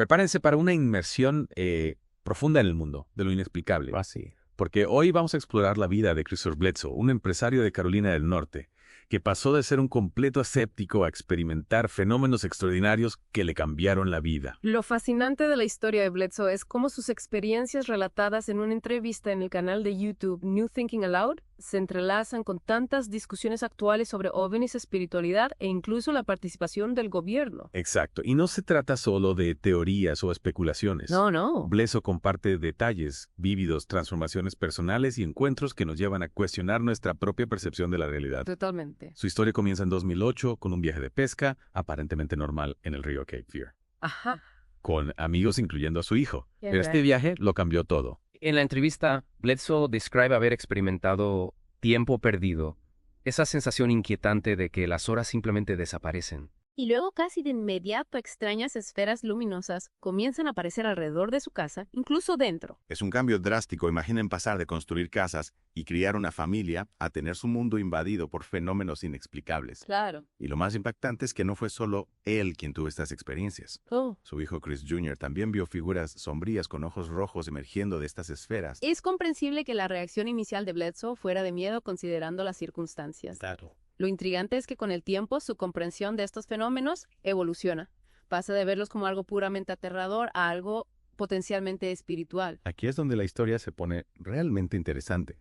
Prepárense para una inmersión profunda en el mundo, de lo inexplicable. Así. Porque hoy vamos a explorar la vida de Christopher Bledsoe, un empresario de Carolina del Norte, que pasó de ser un completo escéptico a experimentar fenómenos extraordinarios que le cambiaron la vida. Lo fascinante de la historia de Bledsoe es cómo sus experiencias relatadas en una entrevista en el canal de YouTube New Thinking Aloud se entrelazan con tantas discusiones actuales sobre ovnis, espiritualidad e incluso la participación del gobierno. Exacto, y no se trata solo de teorías o especulaciones. No. Bledsoe comparte detalles vívidos, transformaciones personales y encuentros que nos llevan a cuestionar nuestra propia percepción de la realidad. Totalmente. Su historia comienza en 2008 con un viaje de pesca, aparentemente normal, en el río Cape Fear, Ajá. con amigos incluyendo a su hijo. Qué Pero este raro. viaje lo cambió todo. En la entrevista, Bledsoe describe haber experimentado tiempo perdido, esa sensación inquietante de que las horas simplemente desaparecen. Y luego casi de inmediato extrañas esferas luminosas comienzan a aparecer alrededor de su casa, incluso dentro. Es un cambio drástico. Imaginen pasar de construir casas y criar una familia a tener su mundo invadido por fenómenos inexplicables. Claro. Y lo más impactante es que no fue solo él quien tuvo estas experiencias. Oh. Su hijo Chris Jr. también vio figuras sombrías con ojos rojos emergiendo de estas esferas. Es comprensible que la reacción inicial de Bledsoe fuera de miedo considerando las circunstancias. Claro. Lo intrigante es que con el tiempo su comprensión de estos fenómenos evoluciona. Pasa de verlos como algo puramente aterrador a algo potencialmente espiritual. Aquí es donde la historia se pone realmente interesante.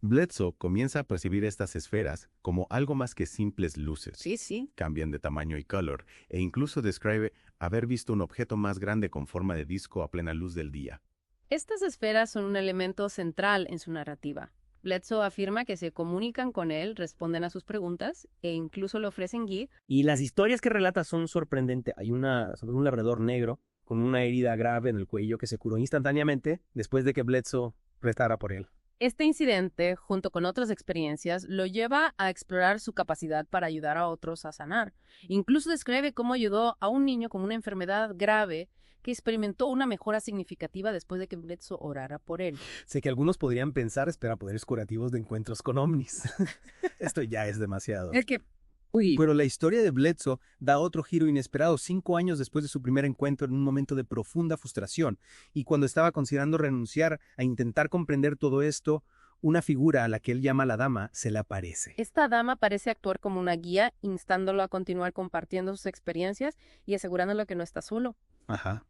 Bledsoe comienza a percibir estas esferas como algo más que simples luces. Sí. Cambian de tamaño y color, e incluso describe haber visto un objeto más grande con forma de disco a plena luz del día. Estas esferas son un elemento central en su narrativa. Bledsoe afirma que se comunican con él, responden a sus preguntas e incluso le ofrecen guía. Y las historias que relata son sorprendentes. Hay una sobre un labrador negro con una herida grave en el cuello que se curó instantáneamente después de que Bledsoe retara por él. Este incidente, junto con otras experiencias, lo lleva a explorar su capacidad para ayudar a otros a sanar. Incluso describe cómo ayudó a un niño con una enfermedad grave que experimentó una mejora significativa después de que Bledsoe orara por él. Sé que algunos podrían pensar espera poderes curativos de encuentros con ovnis. Esto ya es demasiado. Es que... Uy. Pero la historia de Bledsoe da otro giro inesperado 5 años después de su primer encuentro en un momento de profunda frustración. Y cuando estaba considerando renunciar a intentar comprender todo esto, una figura a la que él llama la dama se le aparece. Esta dama parece actuar como una guía, instándolo a continuar compartiendo sus experiencias y asegurándole que no está solo. Ajá.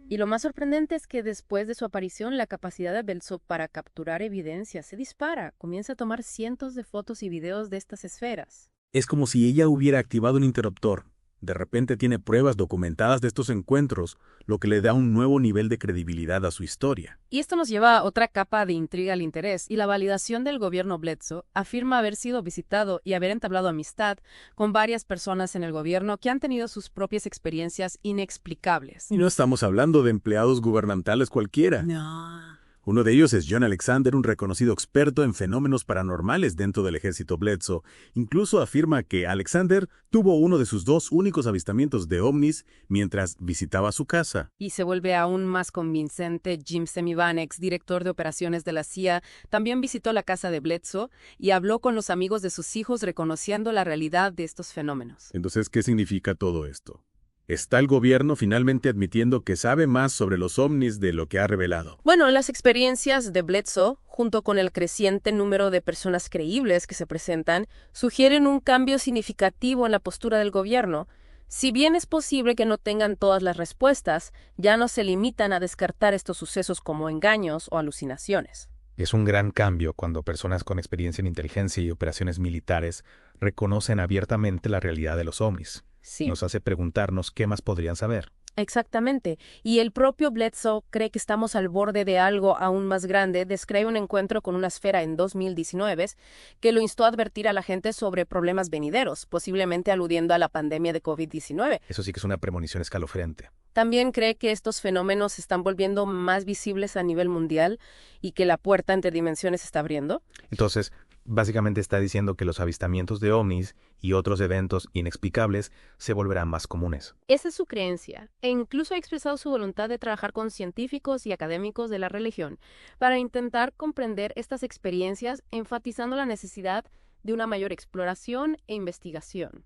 Y lo más sorprendente es que después de su aparición, la capacidad de Bledsoe para capturar evidencia se dispara. Comienza a tomar cientos de fotos y videos de estas esferas. Es como si ella hubiera activado un interruptor. De repente tiene pruebas documentadas de estos encuentros, lo que le da un nuevo nivel de credibilidad a su historia. Y esto nos lleva a otra capa de intriga al interés, y la validación del gobierno Bledsoe afirma haber sido visitado y haber entablado amistad con varias personas en el gobierno que han tenido sus propias experiencias inexplicables. Y no estamos hablando de empleados gubernamentales cualquiera. No. Uno de ellos es John Alexander, un reconocido experto en fenómenos paranormales dentro del ejército Bledsoe. Incluso afirma que Alexander tuvo uno de sus 2 únicos avistamientos de ovnis mientras visitaba su casa. Y se vuelve aún más convincente. Jim Semivan, director de operaciones de la CIA, también visitó la casa de Bledsoe y habló con los amigos de sus hijos reconociendo la realidad de estos fenómenos. Entonces, ¿qué significa todo esto? ¿Está el gobierno finalmente admitiendo que sabe más sobre los ovnis de lo que ha revelado? Bueno, las experiencias de Bledsoe, junto con el creciente número de personas creíbles que se presentan, sugieren un cambio significativo en la postura del gobierno. Si bien es posible que no tengan todas las respuestas, ya no se limitan a descartar estos sucesos como engaños o alucinaciones. Es un gran cambio cuando personas con experiencia en inteligencia y operaciones militares reconocen abiertamente la realidad de los ovnis. Sí. Nos hace preguntarnos qué más podrían saber. Exactamente. Y el propio Bledsoe cree que estamos al borde de algo aún más grande. Describe un encuentro con una esfera en 2019 que lo instó a advertir a la gente sobre problemas venideros, posiblemente aludiendo a la pandemia de COVID-19. Eso sí que es una premonición escalofriante. También cree que estos fenómenos se están volviendo más visibles a nivel mundial y que la puerta entre dimensiones se está abriendo. Entonces, básicamente está diciendo que los avistamientos de ovnis y otros eventos inexplicables se volverán más comunes. Esa es su creencia, e incluso ha expresado su voluntad de trabajar con científicos y académicos de la religión para intentar comprender estas experiencias, enfatizando la necesidad de una mayor exploración e investigación.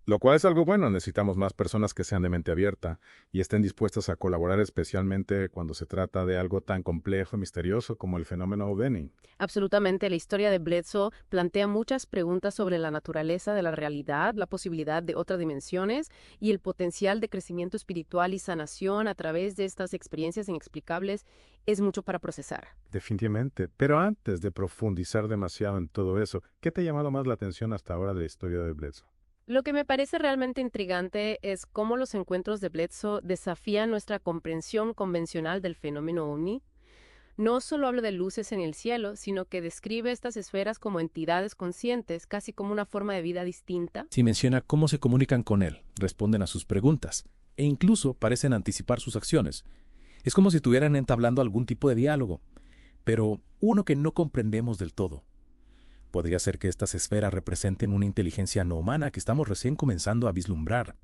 Lo cual es algo bueno, necesitamos más personas que sean de mente abierta y estén dispuestas a colaborar, especialmente cuando se trata de algo tan complejo y misterioso como el fenómeno ovni. Absolutamente, la historia de Bledsoe plantea muchas preguntas sobre la naturaleza de la realidad, la posibilidad de otras dimensiones y el potencial de crecimiento espiritual y sanación a través de estas experiencias inexplicables. Es mucho para procesar. Definitivamente, pero antes de profundizar demasiado en todo eso, ¿qué te ha llamado más la atención hasta ahora de la historia de Bledsoe? Lo que me parece realmente intrigante es cómo los encuentros de Bledsoe desafían nuestra comprensión convencional del fenómeno ovni. No solo habla de luces en el cielo, sino que describe estas esferas como entidades conscientes, casi como una forma de vida distinta. Sí menciona cómo se comunican con él, responden a sus preguntas, e incluso parecen anticipar sus acciones. Es como si estuvieran entablando algún tipo de diálogo, pero uno que no comprendemos del todo. Podría ser que estas esferas representen una inteligencia no humana que estamos recién comenzando a vislumbrar.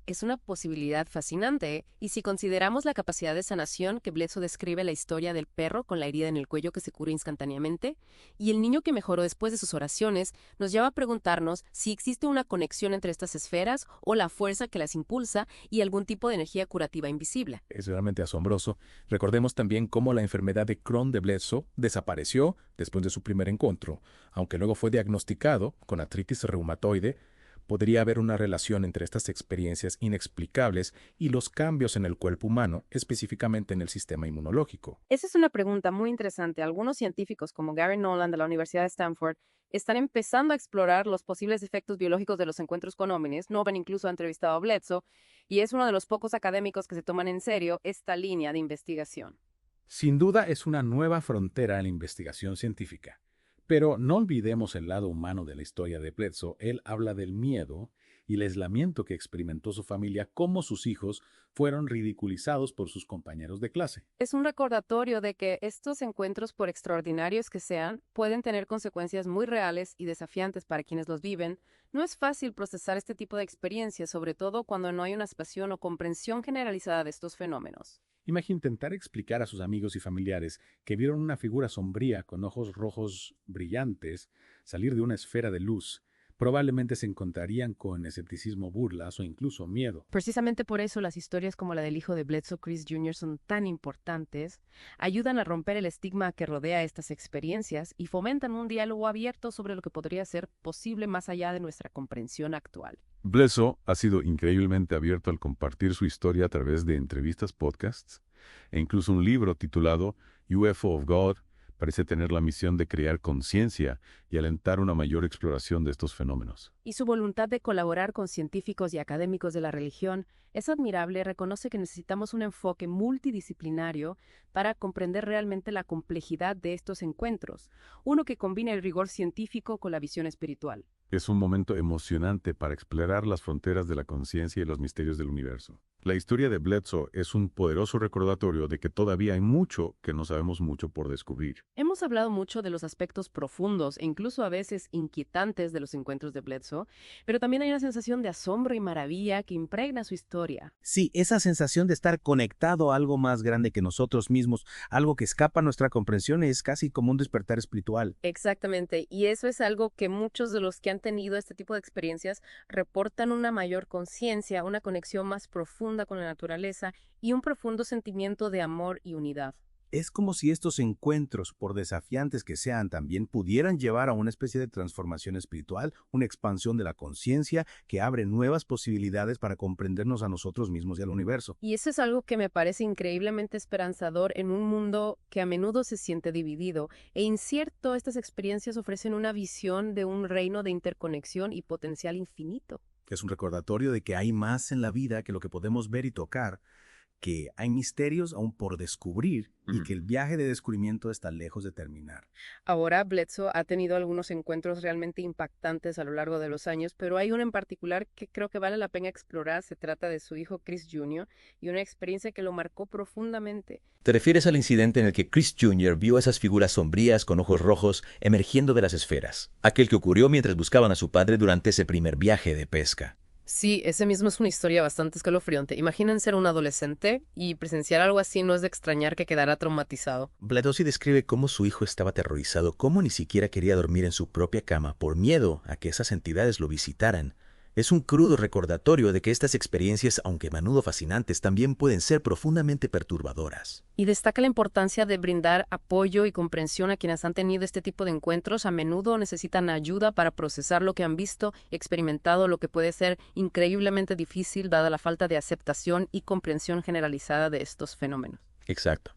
Es una posibilidad fascinante, y si consideramos la capacidad de sanación que Bledsoe describe la historia del perro con la herida en el cuello que se cura instantáneamente, y el niño que mejoró después de sus oraciones, nos lleva a preguntarnos si existe una conexión entre estas esferas o la fuerza que las impulsa y algún tipo de energía curativa invisible. Es realmente asombroso. Recordemos también cómo la enfermedad de Crohn de Bledsoe desapareció después de su primer encuentro, aunque luego fue diagnosticado con artritis reumatoide. Podría haber una relación entre estas experiencias inexplicables y los cambios en el cuerpo humano, específicamente en el sistema inmunológico. Esa es una pregunta muy interesante. Algunos científicos, como Gary Nolan de la Universidad de Stanford, están empezando a explorar los posibles efectos biológicos de los encuentros con ovnis. Nolan incluso ha entrevistado a Bledsoe, y es uno de los pocos académicos que se toman en serio esta línea de investigación. Sin duda es una nueva frontera en la investigación científica. Pero no olvidemos el lado humano de la historia de Bledsoe. Él habla del miedo y el aislamiento que experimentó su familia, cómo sus hijos fueron ridiculizados por sus compañeros de clase. Es un recordatorio de que estos encuentros, por extraordinarios que sean, pueden tener consecuencias muy reales y desafiantes para quienes los viven. No es fácil procesar este tipo de experiencias, sobre todo cuando no hay una aceptación o comprensión generalizada de estos fenómenos. Imagina intentar explicar a sus amigos y familiares que vieron una figura sombría con ojos rojos brillantes salir de una esfera de luz. Probablemente se encontrarían con escepticismo, burlas o incluso miedo. Precisamente por eso las historias como la del hijo de Bledsoe, Chris Jr., son tan importantes, ayudan a romper el estigma que rodea estas experiencias y fomentan un diálogo abierto sobre lo que podría ser posible más allá de nuestra comprensión actual. Bledsoe ha sido increíblemente abierto al compartir su historia a través de entrevistas, podcasts e incluso un libro titulado UFO of God. Parece tener la misión de crear conciencia y alentar una mayor exploración de estos fenómenos. Y su voluntad de colaborar con científicos y académicos de la religión es admirable. Reconoce que necesitamos un enfoque multidisciplinario para comprender realmente la complejidad de estos encuentros, uno que combina el rigor científico con la visión espiritual. Es un momento emocionante para explorar las fronteras de la conciencia y los misterios del universo. La historia de Bledsoe es un poderoso recordatorio de que todavía hay mucho que no sabemos mucho por descubrir. Hemos hablado mucho de los aspectos profundos e incluso a veces inquietantes de los encuentros de Bledsoe, pero también hay una sensación de asombro y maravilla que impregna su historia. Sí, esa sensación de estar conectado a algo más grande que nosotros mismos, algo que escapa a nuestra comprensión, es casi como un despertar espiritual. Exactamente, y eso es algo que muchos de los que han tenido este tipo de experiencias reportan: una mayor conciencia, una conexión más profunda con la naturaleza y un profundo sentimiento de amor y unidad. Es como si estos encuentros, por desafiantes que sean, también pudieran llevar a una especie de transformación espiritual, una expansión de la conciencia que abre nuevas posibilidades para comprendernos a nosotros mismos y al universo. Y eso es algo que me parece increíblemente esperanzador en un mundo que a menudo se siente dividido e incierto. Estas experiencias ofrecen una visión de un reino de interconexión y potencial infinito. Es un recordatorio de que hay más en la vida que lo que podemos ver y tocar, que hay misterios aún por descubrir y que el viaje de descubrimiento está lejos de terminar. Ahora, Bledsoe ha tenido algunos encuentros realmente impactantes a lo largo de los años, pero hay uno en particular que creo que vale la pena explorar. Se trata de su hijo Chris Jr. y una experiencia que lo marcó profundamente. ¿Te refieres al incidente en el que Chris Jr. vio esas figuras sombrías con ojos rojos emergiendo de las esferas? Aquel que ocurrió mientras buscaban a su padre durante ese primer viaje de pesca. Sí, ese mismo es una historia bastante escalofriante. Imaginen ser un adolescente y presenciar algo así. No es de extrañar que quedara traumatizado. Bledsoe describe cómo su hijo estaba aterrorizado, cómo ni siquiera quería dormir en su propia cama por miedo a que esas entidades lo visitaran. Es un crudo recordatorio de que estas experiencias, aunque a menudo fascinantes, también pueden ser profundamente perturbadoras. Y destaca la importancia de brindar apoyo y comprensión a quienes han tenido este tipo de encuentros. A menudo necesitan ayuda para procesar lo que han visto y experimentado, lo que puede ser increíblemente difícil dada la falta de aceptación y comprensión generalizada de estos fenómenos. Exacto.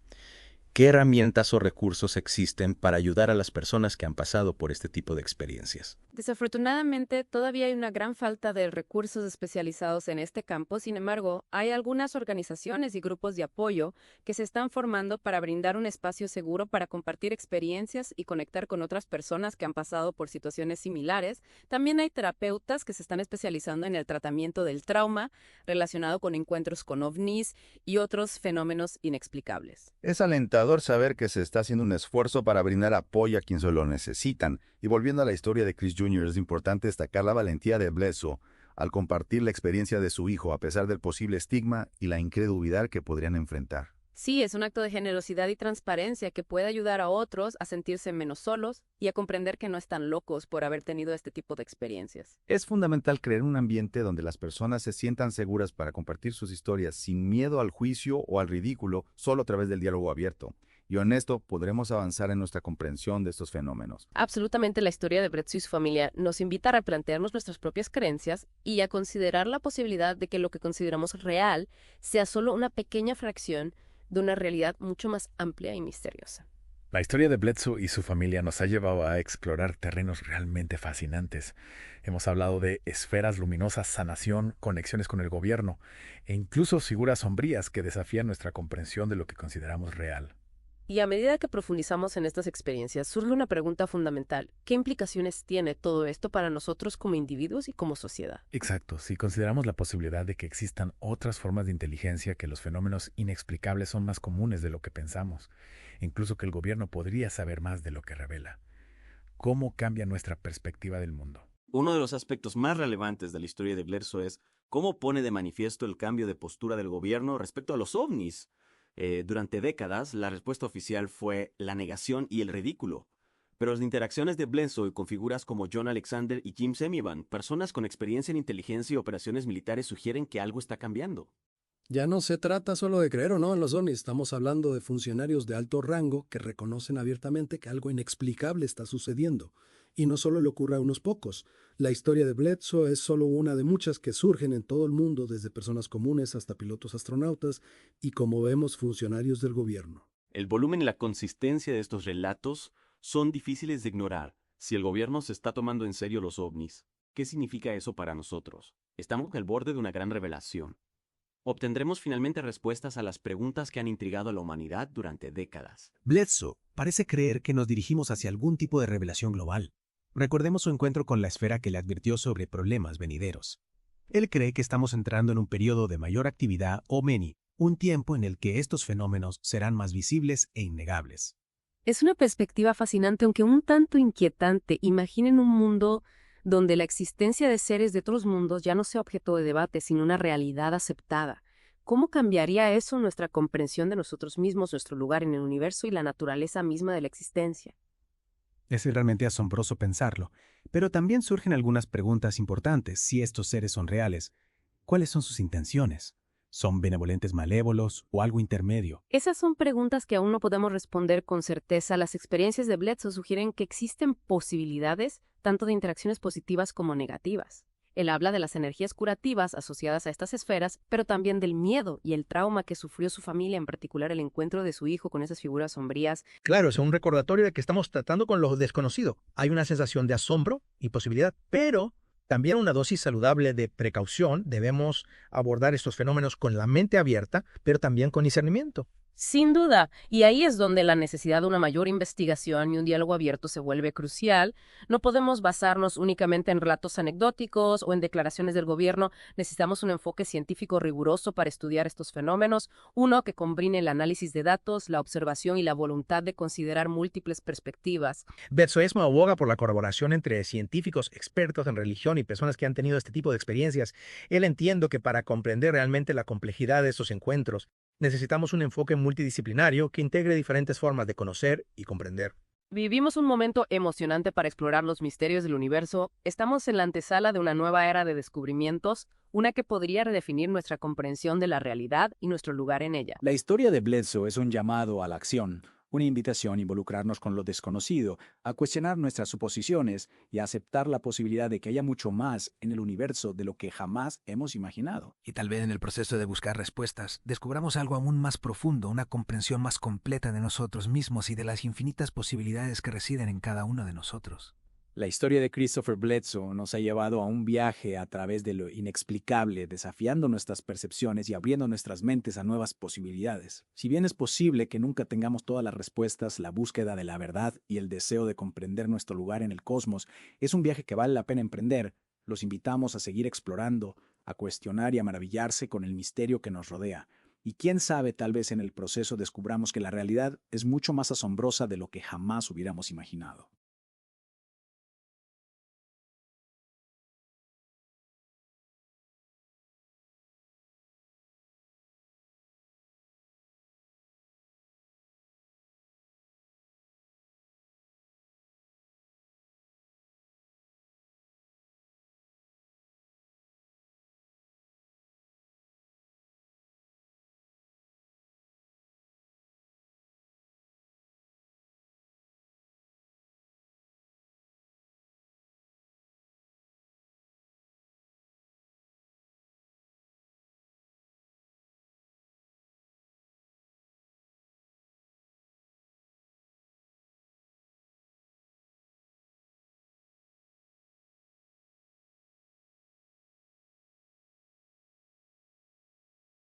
¿Qué herramientas o recursos existen para ayudar a las personas que han pasado por este tipo de experiencias? Desafortunadamente, todavía hay una gran falta de recursos especializados en este campo. Sin embargo, hay algunas organizaciones y grupos de apoyo que se están formando para brindar un espacio seguro para compartir experiencias y conectar con otras personas que han pasado por situaciones similares. También hay terapeutas que se están especializando en el tratamiento del trauma relacionado con encuentros con ovnis y otros fenómenos inexplicables. Es alentador saber que se está haciendo un esfuerzo para brindar apoyo a quienes lo necesitan. Y volviendo a la historia de Chris Jr., es importante destacar la valentía de Bledsoe al compartir la experiencia de su hijo a pesar del posible estigma y la incredulidad que podrían enfrentar. Sí, es un acto de generosidad y transparencia que puede ayudar a otros a sentirse menos solos y a comprender que no están locos por haber tenido este tipo de experiencias. Es fundamental crear un ambiente donde las personas se sientan seguras para compartir sus historias sin miedo al juicio o al ridículo, solo a través del diálogo abierto y honesto podremos avanzar en nuestra comprensión de estos fenómenos. Absolutamente, la historia de Bledsoe y su familia nos invita a replantearnos nuestras propias creencias y a considerar la posibilidad de que lo que consideramos real sea solo una pequeña fracción de una realidad mucho más amplia y misteriosa. La historia de Bledsoe y su familia nos ha llevado a explorar terrenos realmente fascinantes. Hemos hablado de esferas luminosas, sanación, conexiones con el gobierno e incluso figuras sombrías que desafían nuestra comprensión de lo que consideramos real. Y a medida que profundizamos en estas experiencias, surge una pregunta fundamental. ¿Qué implicaciones tiene todo esto para nosotros como individuos y como sociedad? Exacto, si consideramos la posibilidad de que existan otras formas de inteligencia, que los fenómenos inexplicables son más comunes de lo que pensamos, incluso que el gobierno podría saber más de lo que revela. ¿Cómo cambia nuestra perspectiva del mundo? Uno de los aspectos más relevantes de la historia de Bledsoe es cómo pone de manifiesto el cambio de postura del gobierno respecto a los ovnis. Durante décadas, la respuesta oficial fue la negación y el ridículo. Pero las interacciones de Bledsoe con figuras como John Alexander y Jim Semivan, personas con experiencia en inteligencia y operaciones militares, sugieren que algo está cambiando. Ya no se trata solo de creer o no en los ovnis, estamos hablando de funcionarios de alto rango que reconocen abiertamente que algo inexplicable está sucediendo. Y no solo le ocurre a unos pocos. La historia de Bledsoe es solo una de muchas que surgen en todo el mundo, desde personas comunes hasta pilotos astronautas y, como vemos, funcionarios del gobierno. El volumen y la consistencia de estos relatos son difíciles de ignorar. Si el gobierno se está tomando en serio los ovnis, ¿qué significa eso para nosotros? Estamos al borde de una gran revelación. Obtendremos finalmente respuestas a las preguntas que han intrigado a la humanidad durante décadas. Bledsoe parece creer que nos dirigimos hacia algún tipo de revelación global. Recordemos su encuentro con la esfera que le advirtió sobre problemas venideros. Él cree que estamos entrando en un periodo de mayor actividad OVNI, un tiempo en el que estos fenómenos serán más visibles e innegables. Es una perspectiva fascinante, aunque un tanto inquietante. Imaginen un mundo donde la existencia de seres de otros mundos ya no sea objeto de debate, sino una realidad aceptada. ¿Cómo cambiaría eso nuestra comprensión de nosotros mismos, nuestro lugar en el universo y la naturaleza misma de la existencia? Es realmente asombroso pensarlo, pero también surgen algunas preguntas importantes. Si estos seres son reales, ¿cuáles son sus intenciones? ¿Son benevolentes malévolos o algo intermedio? Esas son preguntas que aún no podemos responder con certeza. Las experiencias de Bledsoe sugieren que existen posibilidades tanto de interacciones positivas como negativas. Él habla de las energías curativas asociadas a estas esferas, pero también del miedo y el trauma que sufrió su familia, en particular el encuentro de su hijo con esas figuras sombrías. Claro, es un recordatorio de que estamos tratando con lo desconocido. Hay una sensación de asombro y posibilidad, pero también una dosis saludable de precaución. Debemos abordar estos fenómenos con la mente abierta, pero también con discernimiento. Sin duda, y ahí es donde la necesidad de una mayor investigación y un diálogo abierto se vuelve crucial. No podemos basarnos únicamente en relatos anecdóticos o en declaraciones del gobierno. Necesitamos un enfoque científico riguroso para estudiar estos fenómenos, uno que combine el análisis de datos, la observación y la voluntad de considerar múltiples perspectivas. Bledsoe aboga por la colaboración entre científicos, expertos en religión y personas que han tenido este tipo de experiencias. Él entiende que para comprender realmente la complejidad de estos encuentros, necesitamos un enfoque multidisciplinario que integre diferentes formas de conocer y comprender. Vivimos un momento emocionante para explorar los misterios del universo. Estamos en la antesala de una nueva era de descubrimientos, una que podría redefinir nuestra comprensión de la realidad y nuestro lugar en ella. La historia de Bledsoe es un llamado a la acción, una invitación a involucrarnos con lo desconocido, a cuestionar nuestras suposiciones y a aceptar la posibilidad de que haya mucho más en el universo de lo que jamás hemos imaginado. Y tal vez en el proceso de buscar respuestas, descubramos algo aún más profundo, una comprensión más completa de nosotros mismos y de las infinitas posibilidades que residen en cada uno de nosotros. La historia de Christopher Bledsoe nos ha llevado a un viaje a través de lo inexplicable, desafiando nuestras percepciones y abriendo nuestras mentes a nuevas posibilidades. Si bien es posible que nunca tengamos todas las respuestas, la búsqueda de la verdad y el deseo de comprender nuestro lugar en el cosmos es un viaje que vale la pena emprender. Los invitamos a seguir explorando, a cuestionar y a maravillarse con el misterio que nos rodea. Y quién sabe, tal vez en el proceso descubramos que la realidad es mucho más asombrosa de lo que jamás hubiéramos imaginado.